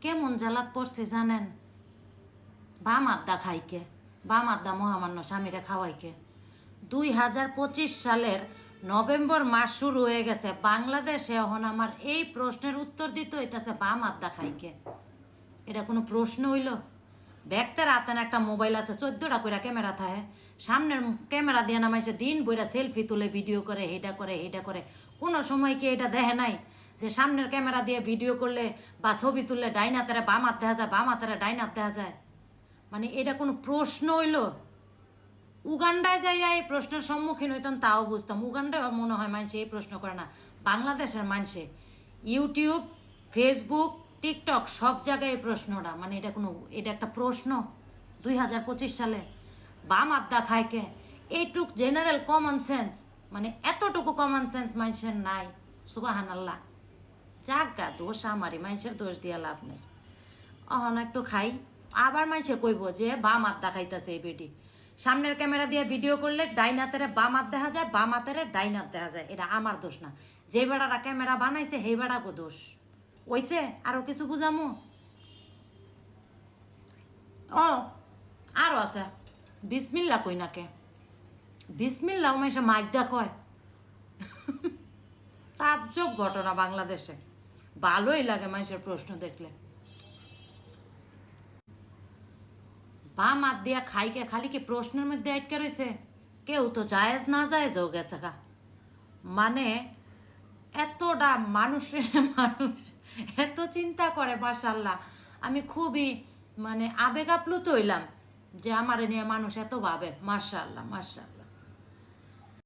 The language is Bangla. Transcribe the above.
কেমন জ্বালাত পড়ছে জানেন? বাম আড্ডা খাইকে, বাম আড্ডা মহামান্য স্বামীরা খাওয়াইকে। 2025 সালের নভেম্বর মাস শুরু হয়ে গেছে, বাংলাদেশে এখন আমার এই প্রশ্নের উত্তর দিতে হইতেছে বাম আড্ডা খাইকে। এটা কোনো প্রশ্ন হইল? ব্যক্তির হাতে একটা মোবাইল আছে, 14টা করে ক্যামেরা থাকে, সামনের ক্যামেরা দিয়ে নামাইছে দিন বইরা সেলফি তুলে ভিডিও করে, এটা করে এটা করে। কোনো সময় কি এটা দেখে নাই যে সামনের ক্যামেরা দিয়ে ভিডিও করলে বা ছবি তুললে ডাইন হাতেরা বাম হাত দেখা যায়, বাম হাতেরা ডাইন হাত দেখা যায়? মানে এটা কোনো প্রশ্ন হইল? উগান্ডায় যাইয়া এই প্রশ্নের সম্মুখীন হইতাম তাও বুঝতাম। উগান্ডায় মনে হয় মানুষে এই প্রশ্ন করে না, বাংলাদেশের মানুষে ইউটিউব, ফেসবুক, টিকটক সব জায়গায় এই প্রশ্নটা। মানে এটা একটা প্রশ্ন 2025 সালে? বাম আড্ডা খাইকে এইটুক জেনারেল কমন সেন্স, মানে এতটুকু কমন সেন্স মানুষের নাই। সুবহানাল্লাহ। যাক গা, দোষ আমারই, মানুষের দোষ দিয়া লাভ নেই। অহন একটু খাই, আবার মানুষে কইব যে বাম আড্ডা খাইতেছে এই বেটি। সামনের ক্যামেরা দিয়ে ভিডিও করলে ডাইন হাতের বাম হাত দেখা যায়, বাম হাতের ডাইন হাত দেখা যায়। এটা আমার দোষ না, যে বেড়ারা ক্যামেরা বানাইছে সেই বেড়াগো দোষ। ওইছে আরো কিছু বুঝামু? ও আরো আছে, বিসমিল্লা কই নাকে। বিসমিল্লা মানুষে মাইদা কয়। তাজ্জব ঘটনা বাংলাদেশে। ভালোই লাগে মানুষের প্রশ্ন দেখলে। বাম হাত দিয়া খাইকে খালি কি প্রশ্নের মধ্যে আটকে রয়েছে? কেউ তো জায়েজ না জায়েজও গেছে গা। মানে এতটা মানুষের মানুষ এত চিন্তা করে, মাশাআল্লাহ। আমি খুবই মানে আবেগ আপ্লুত হইলাম যে আমার নিয়ে মানুষ এত ভাবে। মাশাআল্লাহ, মাশাআল্লাহ।